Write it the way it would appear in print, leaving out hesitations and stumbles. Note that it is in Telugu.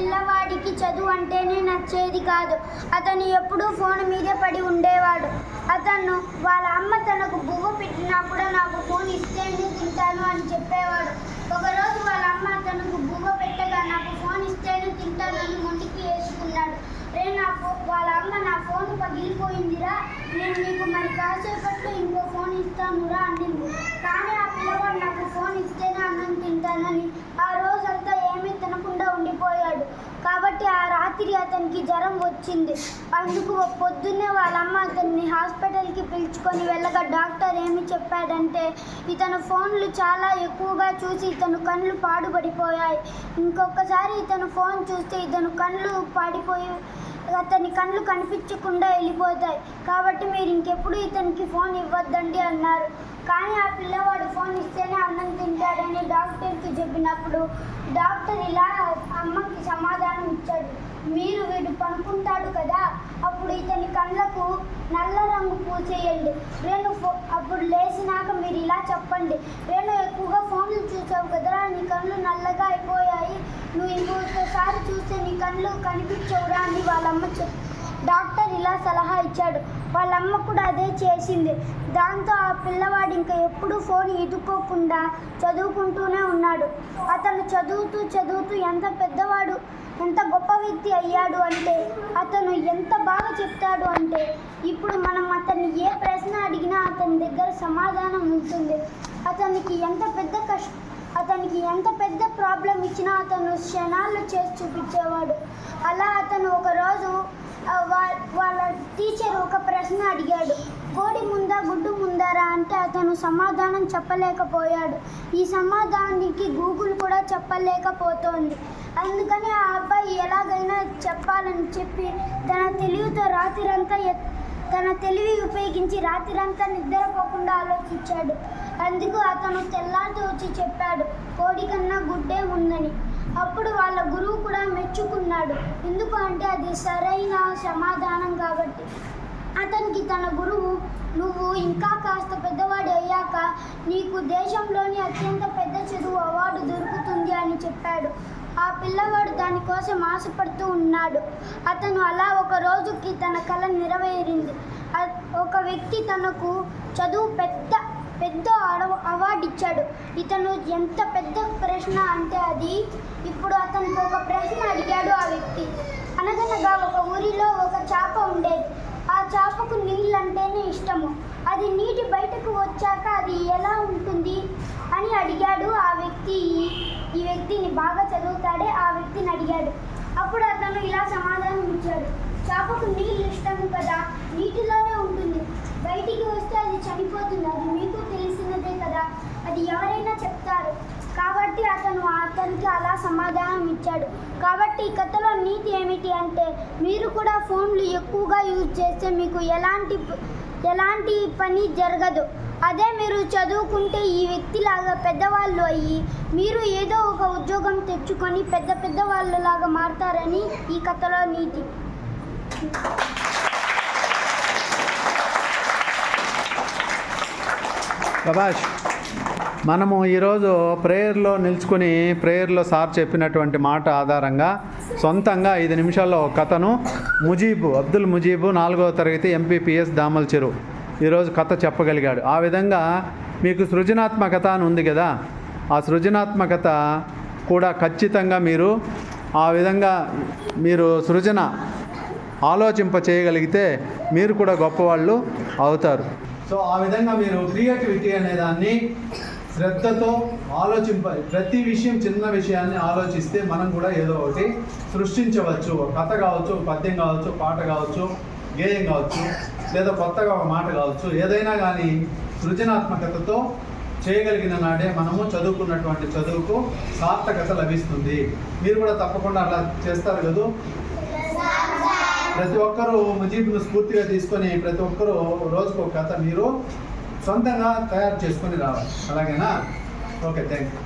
పిల్లవాడికి చదువు అంటేనే నచ్చేది కాదు. అతను ఎప్పుడూ ఫోన్ మీదే పడి ఉండేవాడు. అతను వాళ్ళ అమ్మ తనకు బువ్వ పెట్టినా కూడా నాకు ఫోన్ ఇస్తేనే తింటాను అని చెప్పేవాడు. ఒకరోజు వాళ్ళ అమ్మ తనకు బువ్వ పెట్టగా నాకు ఫోన్ ఇస్తేనే తింటానని మొండికి వేసుకున్నాడు. వాళ్ళ అమ్మ నా ఫోన్ పగిలిపోయిందిరా, నేను నీకు మరి కాసేపట్లో ఇంకో ఫోన్ ఇస్తానురా అండింది. కానీ ఆ పిల్లవాడు నాకు ఫోన్ ఇస్తేనే అన్నం తింటానని ఆ రోజంతా ఏమీ తినకుండా ఉండిపోయాడు. కాబట్టి ఆ రాత్రి అతనికి జ్వరం వచ్చింది. అందుకు పొద్దున్నే వాళ్ళ అమ్మ అతన్ని హాస్పిటల్కి పిలుచుకొని వెళ్ళగా డాక్టర్ ఏమి చెప్పాడంటే ఇతను ఫోన్లు చాలా ఎక్కువగా చూసి ఇతను కళ్ళు పాడుపడిపోయాయి. ఇంకొకసారి ఇతను ఫోన్ చూస్తే ఇతను కళ్ళు పాడిపోయి అతని కళ్ళు కనిపించకుండా వెళ్ళిపోతాయి. కాబట్టి మీరు ఇంకెప్పుడు ఇతనికి ఫోన్ ఇవ్వద్దండి అన్నారు. కానీ ఆ పిల్లవాడు ఫోన్ ఇస్తేనే అన్నం తింటాడని డాక్టర్కి చెప్పినప్పుడు డాక్టర్ ఇలా అమ్మకి సమాధానం ఇచ్చాడు. వీడు పనుకుంటాడు కదా, అప్పుడు ఇతని కళ్ళకు నల్ల రంగు పూసేయండి. అప్పుడు లేచినాక మీరు ఇలా చెప్పండి, ఎక్కువగా ఫోన్లు చూసావు కదరా, నీ కళ్ళు నల్లగా అయిపోయాయి, నువ్వు ఇంకొకసారి చూస్తే నీ కళ్ళు కనిపించవురా అని వాళ్ళమ్మ డాక్టర్ ఇలా సలహా ఇచ్చాడు. వాళ్ళమ్మ కూడా అదే చేసింది. దాంతో ఆ పిల్లవాడు ఇంకా ఎప్పుడూ ఫోన్ ఎదుక్కోకుండా చదువుకుంటూనే ఉన్నాడు. అతను చదువుతూ ఎంత గొప్ప వ్యక్తి అయ్యాడు అంటే అతను ఎంత బాగా చెప్తాడు అంటే ఇప్పుడు మనం అతన్ని ఏ ప్రశ్న అడిగినా అతని దగ్గర సమాధానం ఉంటుంది. అతనికి ఎంత పెద్ద ప్రాబ్లం ఇచ్చినా అతను క్షణాల్లో చేసి చూపించేవాడు. అలా అతను ఒకరోజు వాళ్ళ టీచర్ ఒక ప్రశ్న అడిగాడు, కోడి ముందా గుడ్డు ముందారా అంటే అతను సమాధానం చెప్పలేకపోయాడు. ఈ సమాధానానికి గూగుల్ కూడా చెప్పలేకపోతోంది. అందుకని ఆ అబ్బాయి ఎలాగైనా చెప్పాలని చెప్పి తన తెలివి ఉపయోగించి రాత్రంతా నిద్రపోకుండా ఆలోచించాడు. అందుకు అతను తెల్లారితో వచ్చి చెప్పాడు, కోడి కన్నా గుడ్డే ఉందని. అప్పుడు వాళ్ళ గురువు కూడా మెచ్చుకున్నాడు. ఎందుకు అంటే అది సరైన సమాధానం కాబట్టి. అతనికి తన గురువు, నువ్వు ఇంకా కాస్త పెద్దవాడు అయ్యాక నీకు దేశంలోని అత్యంత పెద్ద చదువు అవార్డు దొరుకుతుంది అని చెప్పాడు. ఆ పిల్లవాడు దానికోసం ఆశపడుతూ ఉన్నాడు. అతను అలా ఒక రోజుకి తన కల నెరవేరింది. ఒక వ్యక్తి తనకు చదువు పెద్ద అవార్డు ఇచ్చాడు. ఇతను ఎంత పెద్ద ప్రశ్న అంటే అది ఇప్పుడు అతనికి ఒక ప్రశ్న అడిగాడు ఆ వ్యక్తి. అనగనగా ఒక ఊరిలో ఒక చేప ఉండేది. ఆ చేపకు నీళ్ళంటేనే ఇష్టము. అది నీటి బయటకు వచ్చాక అది ఎలా ఉంటుంది అని అడిగాడు ఆ వ్యక్తి. ఈ వ్యక్తిని బాగా చదువుతాడే ఆ వ్యక్తిని అడిగాడు. అప్పుడు అతను ఇలా సమాధానం ఇచ్చాడు, చేపకు నీళ్ళు ఇష్టము కదా, నీటిలోనే ఉంటుంది, బయటికి వస్తే అది చనిపోతుంది, అది మీకు తెలిసినదే కదా, అది ఎవరైనా చెప్తారు. కాబట్టి అతనికి అలా సమాధానం ఇచ్చాడు. కాబట్టి ఈ కథలో నీతి ఏమిటి అంటే మీరు కూడా ఫోన్లు ఎక్కువగా యూజ్ చేస్తే మీకు ఎలాంటి పని జరగదు. అదే మీరు చదువుకుంటే ఈ వ్యక్తిలాగా పెద్దవాళ్ళు అయ్యి మీరు ఏదో ఒక ఉద్యోగం తెచ్చుకొని పెద్ద వాళ్ళలాగా మారతారని ఈ కథలో నీతి. ప్రభాష్, మనము ఈరోజు ప్రేయర్లో నిల్చుకొని ప్రేయర్లో సార్ చెప్పినటువంటి మాట ఆధారంగా సొంతంగా 5 నిమిషాల్లో కథను అబ్దుల్ ముజీబు 4వ తరగతి ఎంపీపీఎస్ దామల చెరువు ఈరోజు కథ చెప్పగలిగాడు. ఆ విధంగా మీకు సృజనాత్మకత అని ఉంది కదా, ఆ సృజనాత్మకత కూడా ఖచ్చితంగా మీరు ఆ విధంగా మీరు సృజన ఆలోచింప చేయగలిగితే మీరు కూడా గొప్పవాళ్ళు అవుతారు. సో ఆ విధంగా మీరు క్రియేటివిటీ అనే దాన్ని శ్రద్ధతో ప్రతి విషయం, చిన్న విషయాన్ని ఆలోచిస్తే మనం కూడా ఏదో ఒకటి సృష్టించవచ్చు. కథ కావచ్చు, పద్యం కావచ్చు, పాట కావచ్చు, గేయం కావచ్చు, లేదా కొత్తగా ఒక మాట కావచ్చు, ఏదైనా కానీ సృజనాత్మకతతో చేయగలిగిన నాడే మనము చదువుకున్నటువంటి చదువుకు సార్థకత లభిస్తుంది. మీరు కూడా తప్పకుండా అలా చేస్తారు కదా. ప్రతి ఒక్కరూ ముజీబ్ను స్ఫూర్తిగా తీసుకొని ప్రతి ఒక్కరూ రోజుకు ఒక కథ మీరు సొంతంగా తయారు చేసుకొని రావాలి. అలాగేనా? Okay, thank you.